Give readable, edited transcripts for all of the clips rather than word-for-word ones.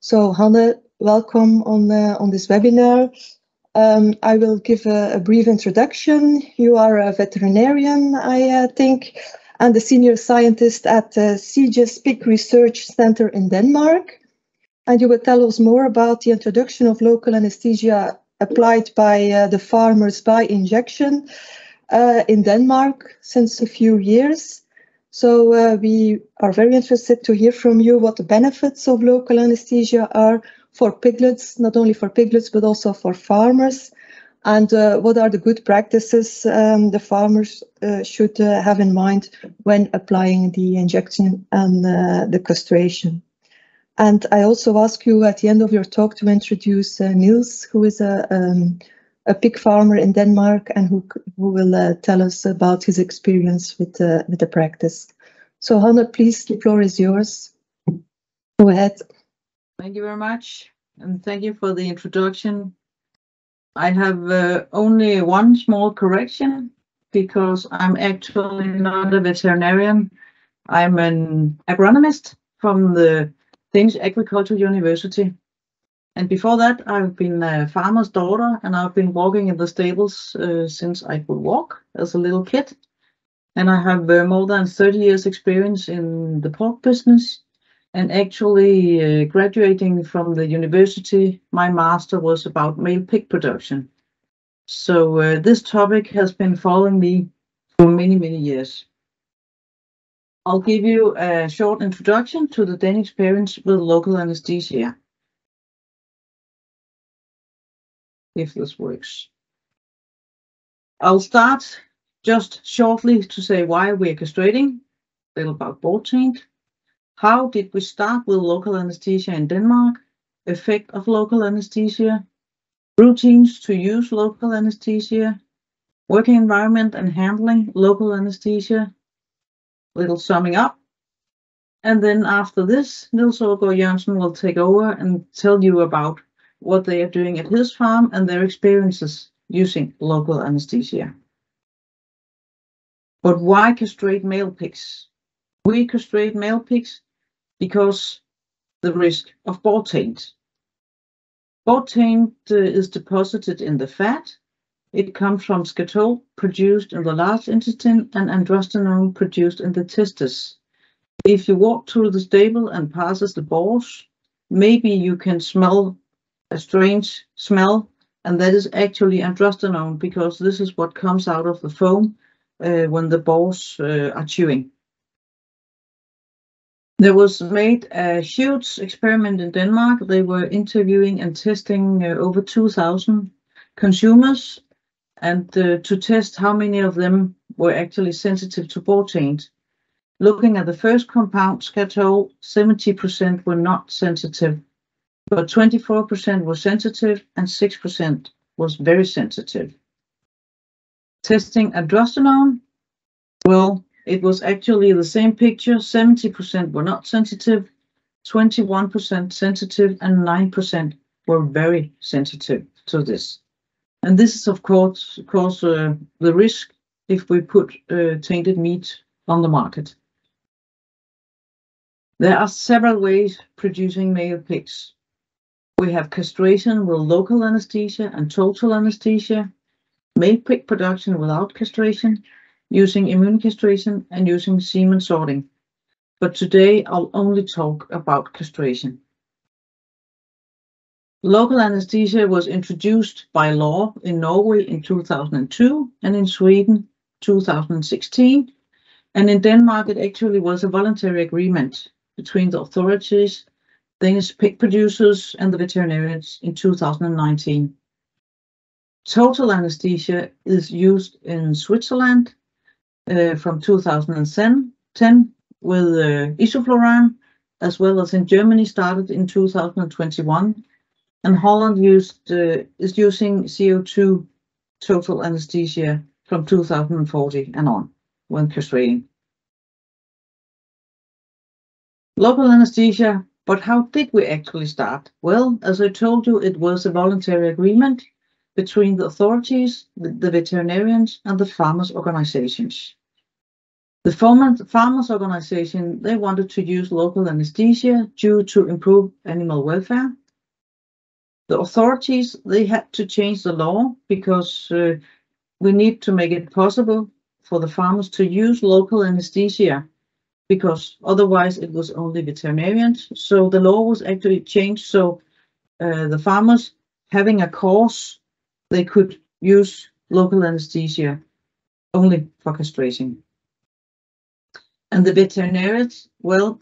So Hanne, welcome on this webinar. I will give a brief introduction. You are a veterinarian, I think, and a senior scientist at the CGS Pig Research Center in Denmark. And you will tell us more about the introduction of local anesthesia applied by the farmers by injection in Denmark since a few years. So we are very interested to hear from you what the benefits of local anesthesia are for piglets, not only for piglets, but also for farmers. And what are the good practices the farmers should have in mind when applying the injection and the castration. And I also ask you at the end of your talk to introduce Niels, who is a pig farmer in Denmark and who will tell us about his experience with the practice. So Hanne, please, the floor is yours. Go ahead. Thank you very much, and thank you for the introduction. I have only one small correction, because I'm actually not a veterinarian. I'm an agronomist from the Danish Agricultural University. And before that, I've been a farmer's daughter, and I've been walking in the stables since I could walk as a little kid. And I have more than 30 years experience in the pork business. And actually graduating from the university, my master was about male pig production. So this topic has been following me for many, many years. I'll give you a short introduction to the Danish experience with local anesthesia, if this works. I'll start just shortly to say why we're castrating, a little about board taint. How did we start with local anesthesia in Denmark? Effect of local anesthesia, routines to use local anesthesia, working environment and handling local anesthesia, little summing up. And then after this, Niels Aagaard Jørgensen will take over and tell you about what they are doing at his farm and their experiences using local anesthesia. But why castrate male pigs? We castrate male pigs because the risk of board taint. Board taint is deposited in the fat. It comes from scatol produced in the large intestine and androstenone produced in the testes. If you walk through the stable and passes the boars, maybe you can smell a strange smell, and that is actually androstenone, because this is what comes out of the foam when the boars are chewing. There was made a huge experiment in Denmark. They were interviewing and testing over 2,000 consumers, and to test how many of them were actually sensitive to board taint. Looking at the first compound, scatol, 70% were not sensitive, but 24% were sensitive and 6% was very sensitive. Testing androstenone, well, it was actually the same picture. 70% were not sensitive, 21% sensitive, and 9% were very sensitive to this. And this is, of course, the risk if we put tainted meat on the market. There are several ways producing male pigs. We have castration with local anesthesia and total anesthesia, male pig production without castration, using immunocastration and using semen sorting. But today I'll only talk about castration. Local anesthesia was introduced by law in Norway in 2002 and in Sweden 2016. And in Denmark it actually was a voluntary agreement between the authorities, Danish pig producers and the veterinarians in 2019. Total anesthesia is used in Switzerland from 2010 with isoflurane, as well as in Germany started in 2021. And Holland is using CO2 total anesthesia from 2040 and on when castrating. Local anesthesia, but how did we actually start? Well, as I told you, it was a voluntary agreement between the authorities, the veterinarians, and the farmers' organizations. The farmers organization, they wanted to use local anesthesia due to improve animal welfare. The authorities, they had to change the law because we need to make it possible for the farmers to use local anesthesia, because otherwise it was only veterinarians. So the law was actually changed, so the farmers having a course, they could use local anesthesia only for castration. And the veterinarians, well,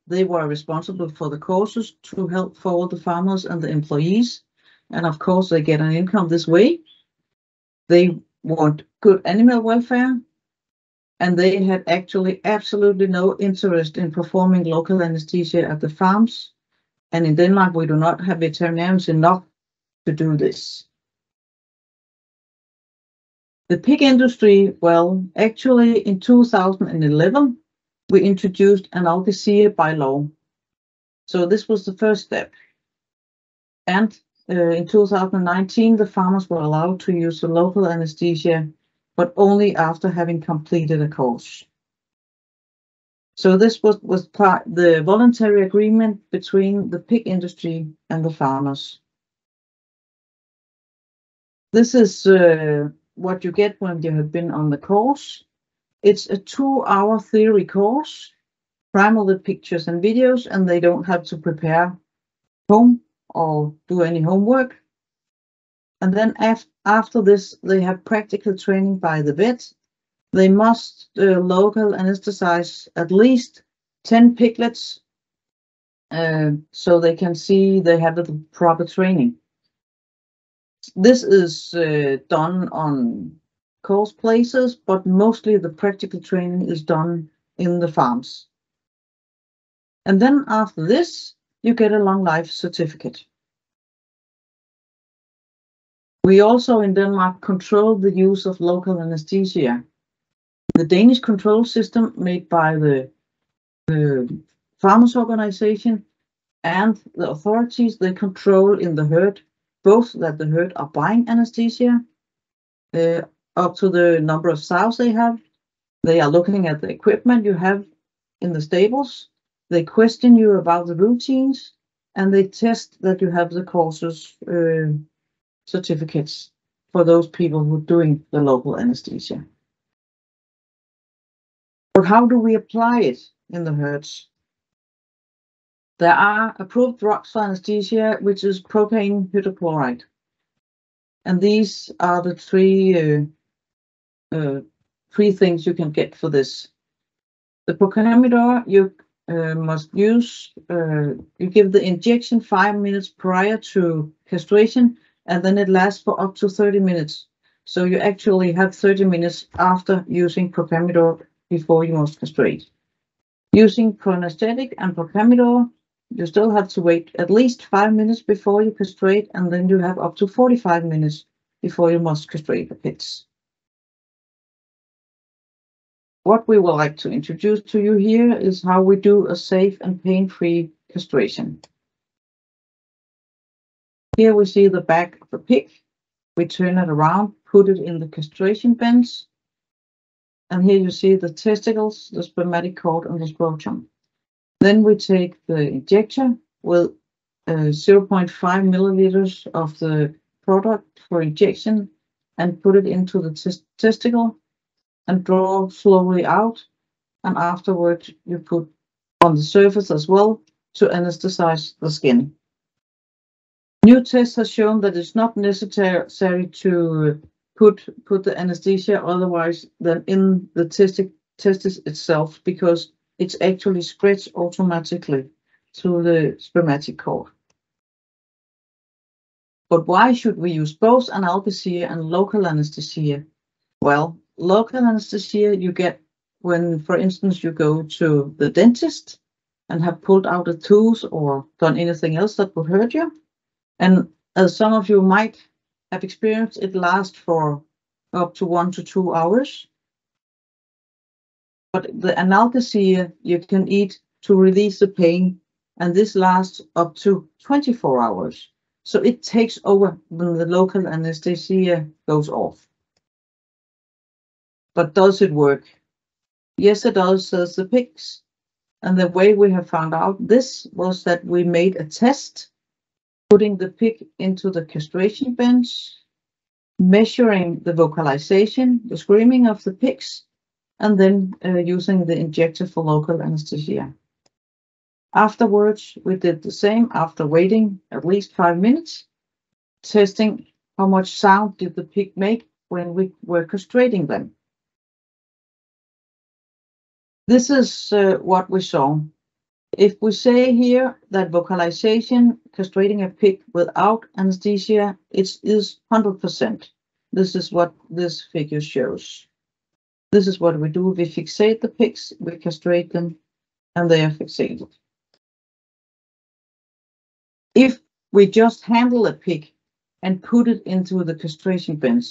they were responsible for the courses to help forward the farmers and the employees. And of course, they get an income this way. They want good animal welfare. And they had actually absolutely no interest in performing local anesthesia at the farms. And in Denmark, we do not have veterinarians enough to do this. The pig industry, well, actually in 2011, we introduced analgesia by law. So this was the first step. And in 2019, the farmers were allowed to use the local anesthesia, but only after having completed a course. So this was the voluntary agreement between the pig industry and the farmers. This is what you get when you have been on the course. It's a 2-hour theory course, primarily pictures and videos, and they don't have to prepare home or do any homework. And then after this, they have practical training by the vet. They must local anesthetize at least 10 piglets so they can see they have the proper training. This is done on course places, but mostly the practical training is done in the farms. And then after this, you get a long life certificate. We also in Denmark control the use of local anesthesia. The Danish control system made by the farmers organization and the authorities, they control in the herd, both that the herd are buying anesthesia, up to the number of sows they have. They are looking at the equipment you have in the stables. They question you about the routines, and they test that you have the courses certificates for those people who are doing the local anesthesia. But how do we apply it in the herds? There are approved drugs for anesthesia, which is propane hydrochloride. And these are the three things you can get for this. The propamidor you must use, you give the injection 5 minutes prior to castration, and then it lasts for up to 30 minutes. So you actually have 30 minutes after using propamidor before you must castrate. Using proanesthetic and propamidor, you still have to wait at least 5 minutes before you castrate, and then you have up to 45 minutes before you must castrate the pigs. What we would like to introduce to you here is how we do a safe and pain-free castration. Here we see the back of the pig. We turn it around, put it in the castration bench. And here you see the testicles, the spermatic cord, and the scrotum. Then we take the injector with 0.5 milliliters of the product for injection and put it into the testicle and draw slowly out. And afterwards you put on the surface as well to anesthetize the skin. New tests have shown that it's not necessary to put the anesthesia otherwise than in the testis itself, because it's actually stretched automatically through the spermatic cord. But why should we use both analgesia and local anesthesia? Well, local anesthesia you get when, for instance, you go to the dentist and have pulled out a tooth or done anything else that would hurt you. And as some of you might have experienced, it lasts for up to 1 to 2 hours. But the analgesia you can eat to release the pain, and this lasts up to 24 hours. So it takes over when the local anesthesia goes off. But does it work? Yes, it does, says the pigs. And the way we have found out this was that we made a test, putting the pig into the castration bench, measuring the vocalization, the screaming of the pigs, and then using the injector for local anesthesia. Afterwards, we did the same after waiting at least 5 minutes, testing how much sound did the pig make when we were castrating them. This is what we saw. If we say here that vocalization, castrating a pig without anesthesia, it is 100%. This is what this figure shows. This is what we do. We fixate the pigs, we castrate them, and they are fixated. If we just handle a pig and put it into the castration bench,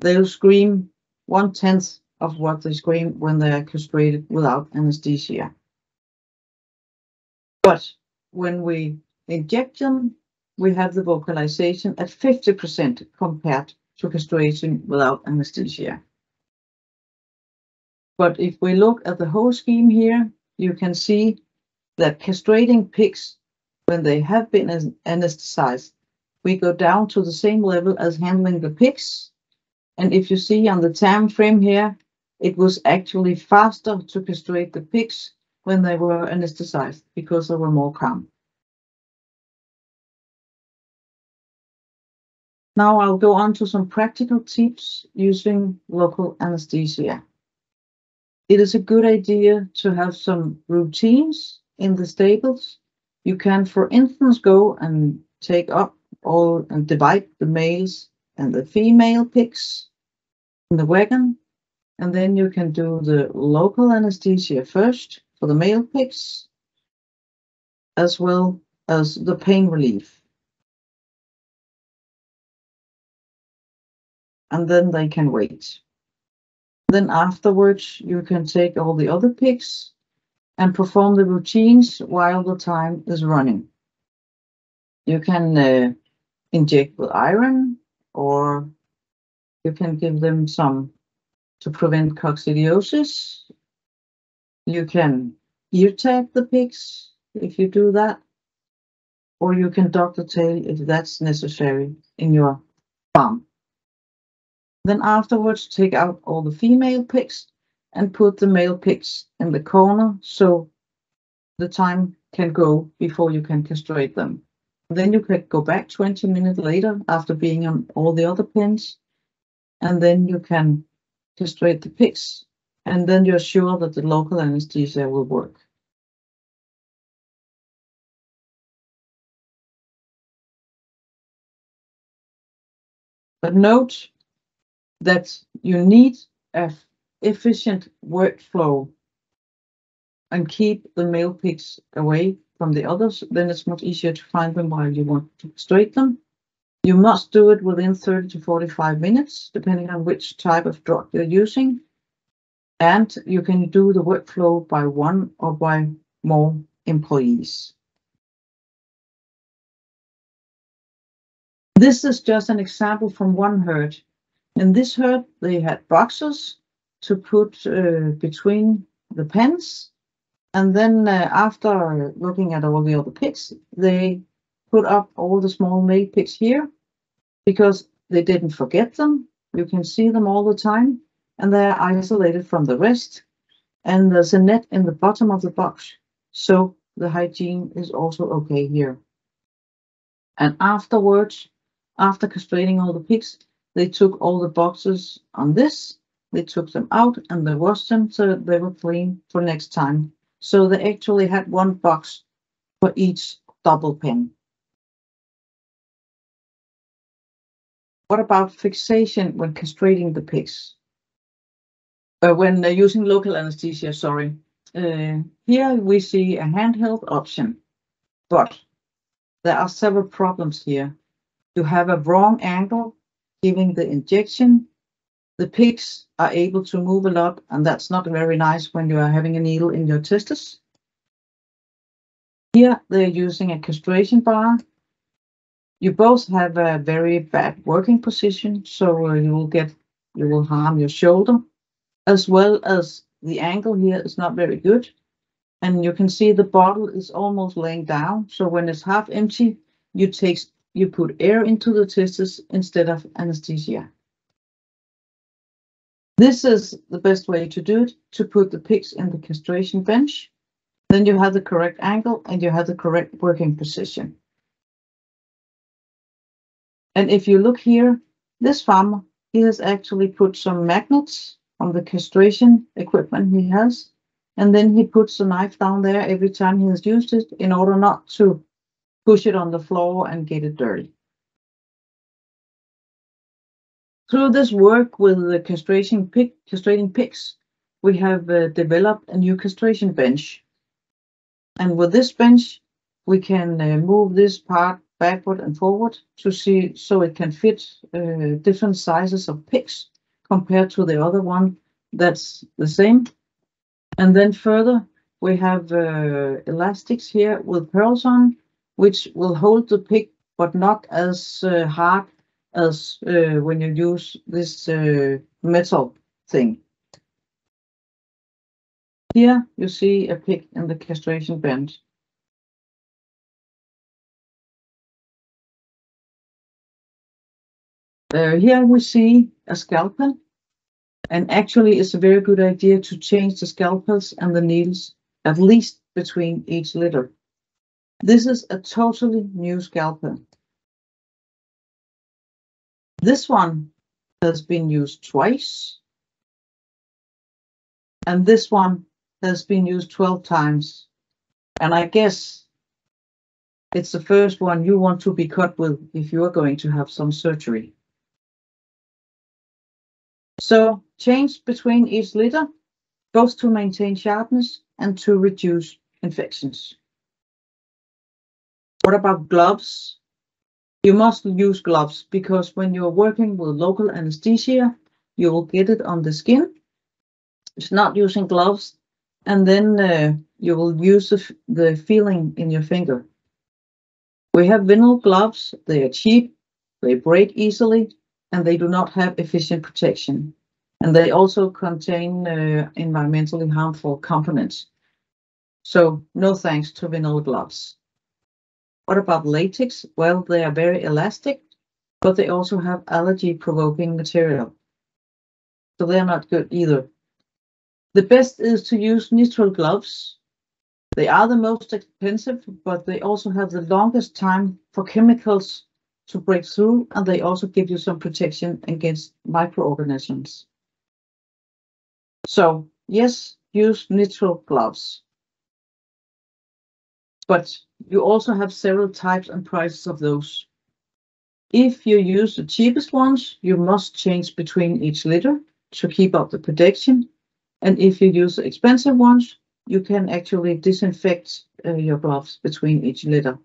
they'll scream 1/10 of what they scream when they are castrated without anesthesia. But when we inject them, we have the vocalization at 50% compared to castration without anesthesia. But if we look at the whole scheme here, you can see that castrating pigs, when they have been anesthetized, we go down to the same level as handling the pigs. And if you see on the time frame here, it was actually faster to castrate the pigs when they were anesthetized because they were more calm. Now I'll go on to some practical tips using local anesthesia. It is a good idea to have some routines in the stables. You can, for instance, go and take up all and divide the males and the female pigs in the wagon. And then you can do the local anesthesia first for the male pigs, as well as the pain relief. And then they can wait. Then afterwards, you can take all the other pigs and perform the routines while the time is running. You can inject with iron, or you can give them some to prevent coccidiosis. You can ear tag the pigs if you do that, or you can dog the tail if that's necessary in your farm. Then afterwards, take out all the female pigs and put the male pigs in the corner so the time can go before you can castrate them. Then you can go back 20 minutes later after being on all the other pens, and then you can castrate the pigs, and then you're sure that the local anesthesia will work. But note that you need an efficient workflow and keep the male pigs away from the others. Then it's much easier to find them while you want to castrate them. You must do it within 30 to 45 minutes, depending on which type of drug you're using. And you can do the workflow by one or by more employees. This is just an example from one herd. In this herd, they had boxes to put between the pens. And then after looking at all the other pigs, they put up all the small male pigs here because they didn't forget them. You can see them all the time, and they're isolated from the rest. And there's a net in the bottom of the box, so the hygiene is also okay here. And afterwards, after castrating all the pigs, they took all the boxes on this, they took them out and they washed them so they were clean for next time. So they actually had one box for each double pen. What about fixation when castrating the pigs? When using local anesthesia, sorry. Here we see a handheld option, but there are several problems here. You have a wrong angle giving the injection. The pigs are able to move a lot, and that's not very nice when you are having a needle in your testis. Here they're using a castration bar. You both have a very bad working position, so you will harm your shoulder, as well as the angle here is not very good. And you can see the bottle is almost laying down. So when it's half empty, you put air into the testis instead of anesthesia. This is the best way to do it, to put the pigs in the castration bench. Then you have the correct angle and you have the correct working position. And if you look here, this farmer, he has actually put some magnets on the castration equipment he has. And then he puts the knife down there every time he has used it in order not to push it on the floor and get it dirty. Through this work with the castrating pigs, we have developed a new castration bench. And with this bench, we can move this part backward and forward to see so it can fit different sizes of pigs compared to the other one that's the same. And then further, we have elastics here with pearls on, which will hold the pig, but not as hard as when you use this metal thing. Here you see a pig in the castration bench. Here we see a scalpel, and actually it's a very good idea to change the scalpels and the needles at least between each litter. This is a totally new scalpel. This one has been used twice, and this one has been used 12 times. And I guess it's the first one you want to be cut with if you are going to have some surgery. So change between each litter, both to maintain sharpness and to reduce infections. What about gloves? You must use gloves because when you're working with local anesthesia, you will get it on the skin. It's not using gloves, and then you will use the feeling in your finger. We have vinyl gloves. They are cheap, they break easily, and they do not have efficient protection. And they also contain environmentally harmful components. So no thanks to vinyl gloves. What about latex? Well, they are very elastic, but they also have allergy-provoking material. So they're not good either. The best is to use nitrile gloves. They are the most expensive, but they also have the longest time for chemicals to break through, and they also give you some protection against microorganisms. So yes, use nitrile gloves. But you also have several types and prices of those. If you use the cheapest ones, you must change between each litter to keep up the protection. And if you use the expensive ones, you can actually disinfect your gloves between each litter.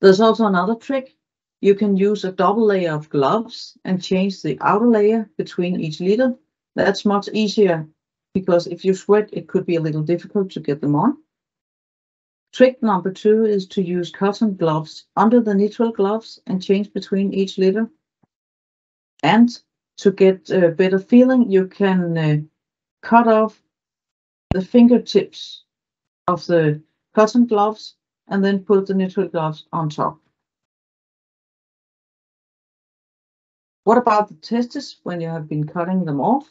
There's also another trick. You can use a double layer of gloves and change the outer layer between each litter. That's much easier because if you sweat, it could be a little difficult to get them on. Trick number 2 is to use cotton gloves under the nitrile gloves and change between each litter. And to get a better feeling, you can cut off the fingertips of the cotton gloves and then put the nitrile gloves on top. What about the testes when you have been cutting them off?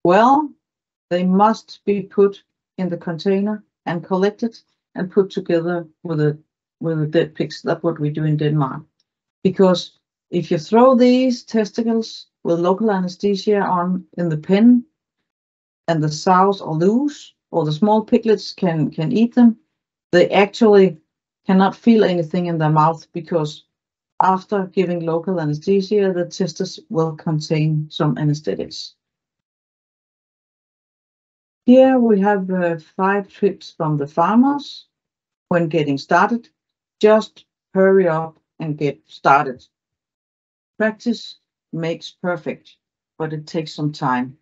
Well, they must be put in the container and collected and put together with the dead pigs. That's what we do in Denmark. Because if you throw these testicles with local anesthesia on in the pen and the sows are loose or the small piglets can eat them, they actually cannot feel anything in their mouth because after giving local anesthesia, the testes will contain some anesthetics. Here we have 5 tips from the farmers when getting started. Just hurry up and get started. Practice makes perfect, but it takes some time.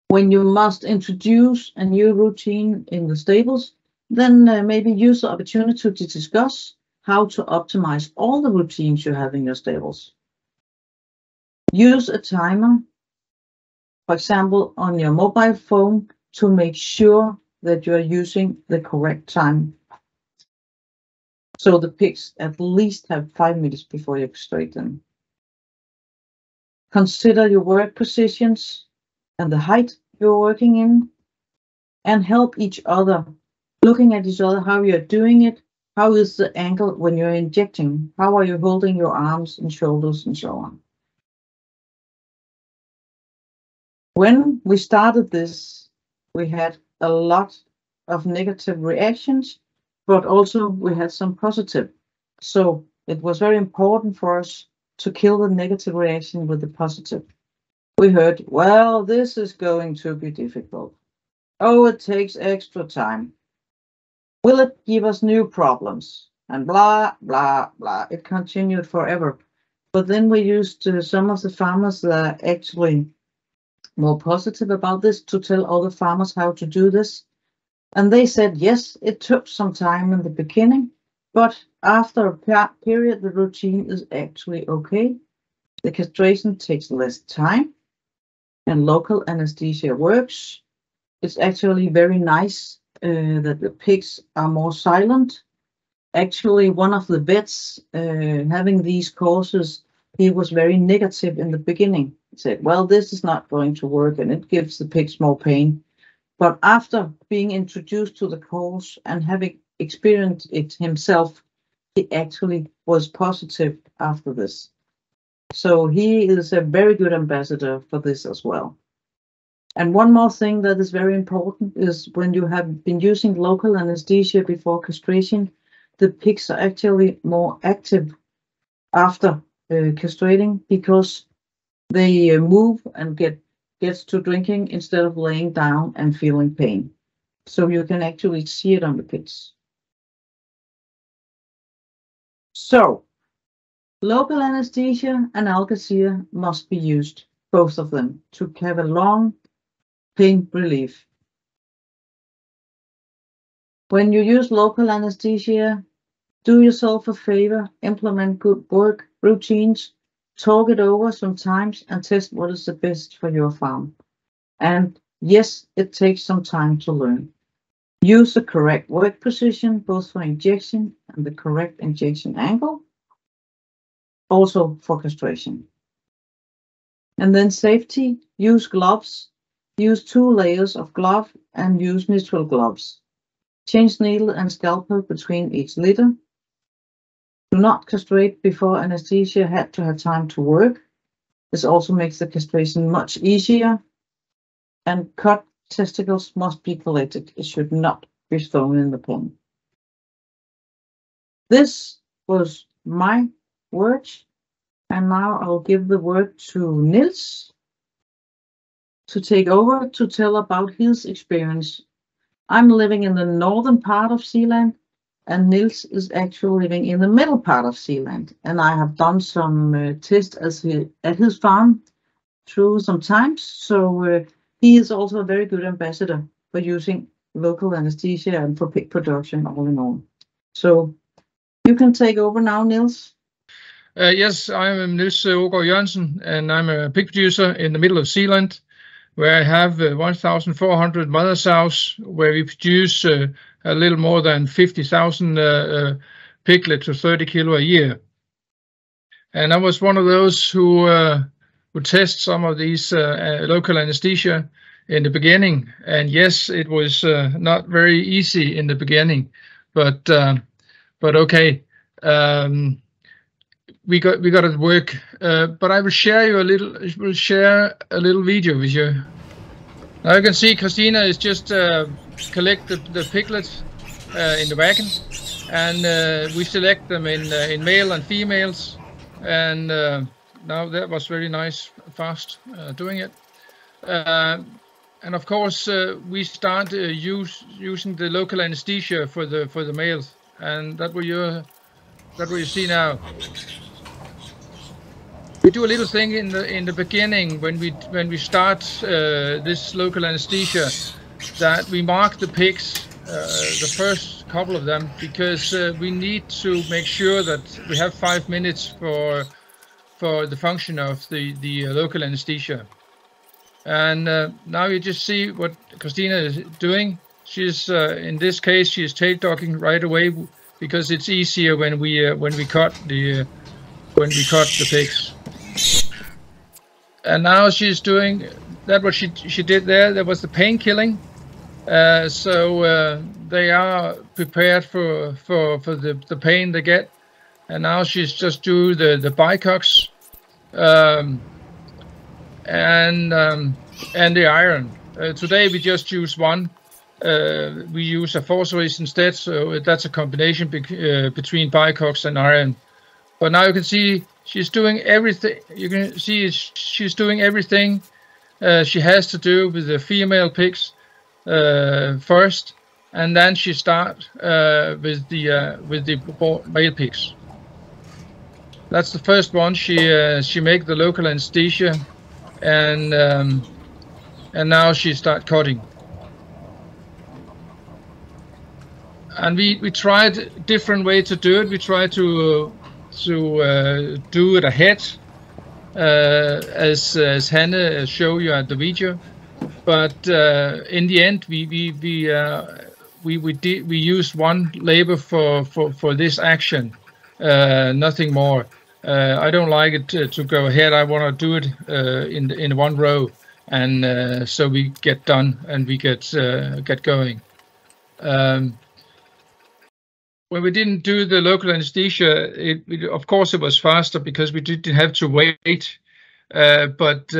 When you must introduce a new routine in the stables, then maybe use the opportunity to discuss how to optimize all the routines you have in your stables. Use a timer for example, on your mobile phone to make sure that you are using the correct time. So the pigs at least have 5 minutes before you castrate them. Consider your work positions and the height you're working in, and help each other, looking at each other, how you're doing it, how is the angle when you're injecting, how are you holding your arms and shoulders and so on. When we started this, we had a lot of negative reactions, but also we had some positive. So it was very important for us to kill the negative reaction with the positive. We heard, well, this is going to be difficult. Oh, it takes extra time. Will it give us new problems? And blah, blah, blah. It continued forever. But then we used some of the farmers that are actually more positive about this to tell other farmers how to do this. And they said, yes, it took some time in the beginning, but after a period, the routine is actually okay. The castration takes less time and local anesthesia works. It's actually very nice that the pigs are more silent. Actually, one of the vets having these courses, he was very negative in the beginning. He said, well, this is not going to work and it gives the pigs more pain. But after being introduced to the course and having experienced it himself, he actually was positive after this. So he is a very good ambassador for this as well. And one more thing that is very important is when you have been using local anesthesia before castration, the pigs are actually more active after castrating because they move and gets to drinking instead of laying down and feeling pain. So you can actually see it on the pigs. So local anesthesia and analgesia must be used, both of them, to have a long pain relief. When you use local anesthesia, do yourself a favor, implement good work routines, talk it over sometimes and test what is the best for your farm. And yes, it takes some time to learn. Use the correct work position, both for injection and the correct injection angle, also for castration. And then safety, use gloves, use 2 layers of glove and use neutral gloves. Change needle and scalpel between each litter. Do not castrate before anesthesia had to have time to work. This also makes the castration much easier. And cut testicles must be collected. It should not be thrown in the pen. This was my words. And now I'll give the word to Niels to take over to tell about his experience. I'm living in the northern part of Zealand, and Niels is actually living in the middle part of Zealand. And I have done some tests at his farm through some times. So he is also a very good ambassador for using local anesthesia and for pig production all in all. So you can take over now, Niels. Yes, I'm Niels Aagaard Jørgensen, and I'm a pig producer in the middle of Zealand, where I have 1,400 mother sows, where we produce a little more than 50,000 piglets or 30 kilo a year. And I was one of those who test some of these local anesthesia in the beginning. And yes, it was not very easy in the beginning, but okay. We got it work, but I will share a little video with you. Now you can see Christina is just collect the piglets in the wagon, and we select them in male and females. And now that was very nice, fast doing it. And of course we start using the local anesthesia for the males, and that what you see now. We do a little thing in the beginning when we start this local anesthesia, that we mark the pigs, the first couple of them, because we need to make sure that we have 5 minutes for the function of the local anesthesia. And now you just see what Christina is doing. She's in this case she's tail docking right away because it's easier when we cut the pigs. And now she's doing that. What she did there. There was the pain killing. So they are prepared for the pain they get. And now she's just do the bicocks and the iron. Today we just use one. We use a forceps instead, so that's a combination between bicocks and iron. But now you can see she's doing everything. You can see she's doing everything she has to do with the female pigs first, and then she starts with the male pigs. That's the first one. She make the local anesthesia, and now she start cutting. And we tried different way to do it. We tried to do it ahead, as Hanne showed you at the video. But in the end, we used one labor for this action, nothing more. I don't like it to go ahead. I want to do it in one row, and so we get done and we get going. When we didn't do the local anesthesia, of course it was faster because we didn't have to wait. But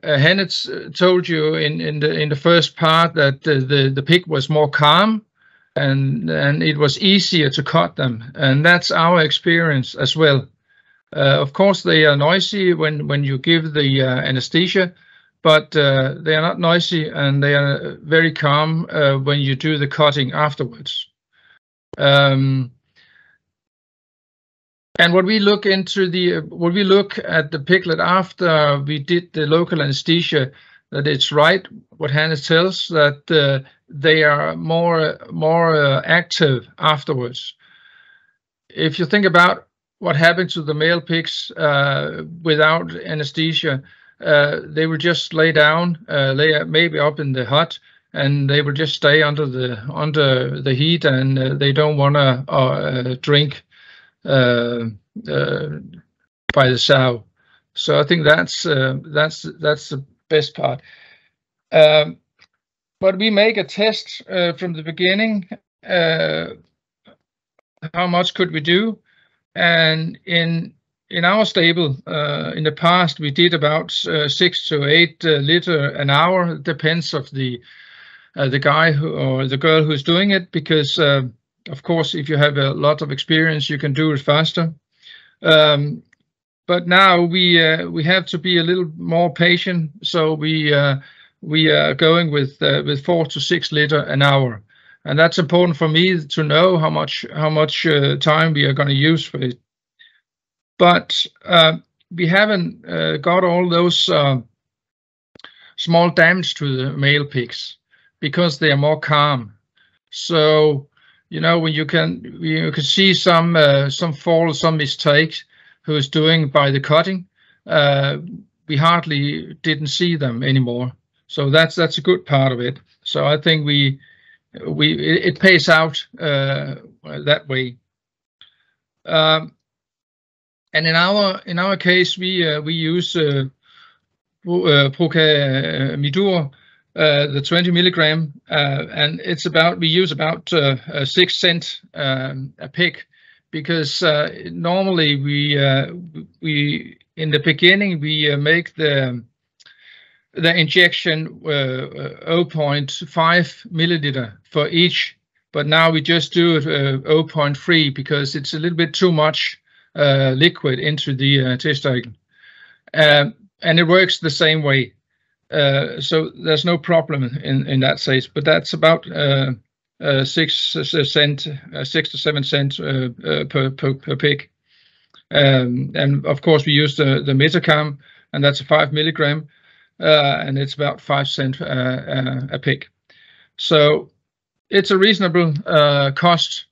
Hanne told you in the first part that the pig was more calm, and it was easier to cut them, and that's our experience as well. Of course, they are noisy when you give the anesthesia, but they are not noisy, and they are very calm when you do the cutting afterwards. And when we look at the piglet after we did the local anesthesia, that it's right what Hanne tells, that they are more active afterwards. If you think about what happened to the male pigs without anesthesia, they would just lay down, lay maybe up in the hut, and they will just stay under the heat, and they don't want to drink by the sow. So I think that's the best part. But we make a test from the beginning. How much could we do? And in our stable, in the past, we did about 6 to 8 liter an hour. It depends of the guy or the girl who's doing it, because of course, if you have a lot of experience, you can do it faster. But now we have to be a little more patient, so we are going with 4 to 6 liter an hour, and that's important for me to know how much time we are going to use for it. But we haven't got all those small damage to the male pigs, because they are more calm. So, you know, when you can see some fault, some mistakes who's doing by the cutting, we hardly didn't see them anymore. So that's a good part of it. So I think it pays out that way. And in our case, we use Procamidur, the 20 milligram, and we use about 6 cents a pig, because normally we in the beginning we make the injection 0.5 milliliter for each, but now we just do it 0.3 because it's a little bit too much liquid into the testicle, and it works the same way. So there's no problem in that sense, but that's about 6 to 7 cents per pig. And of course we use the Metacam, and that's a 5 milligram, and it's about 5 cents a pig. So it's a reasonable cost.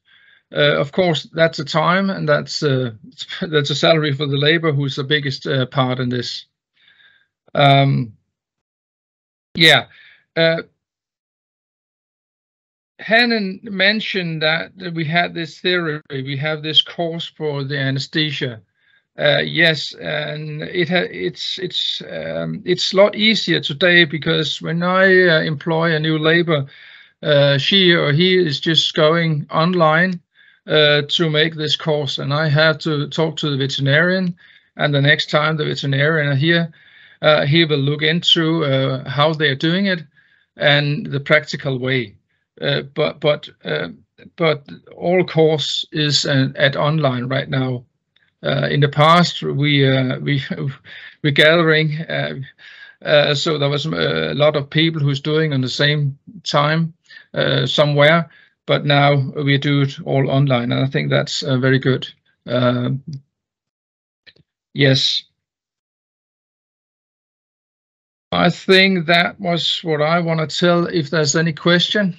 Of course, that's a time, and that's a salary for the labor, who's the biggest part in this. Yeah. Hannon mentioned that we had this theory, we have this course for the anesthesia. Yes, and it's a lot easier today, because when I employ a new labor, she or he is just going online to make this course, and I have to talk to the veterinarian, and the next time the veterinarian are here, he will look into how they're doing it and the practical way. But all course is at online right now. In the past, we're gathering, so there was a lot of people who's doing on the same time somewhere, but now we do it all online, and I think that's very good. Yes. I think that was what I want to tell. If there's any question,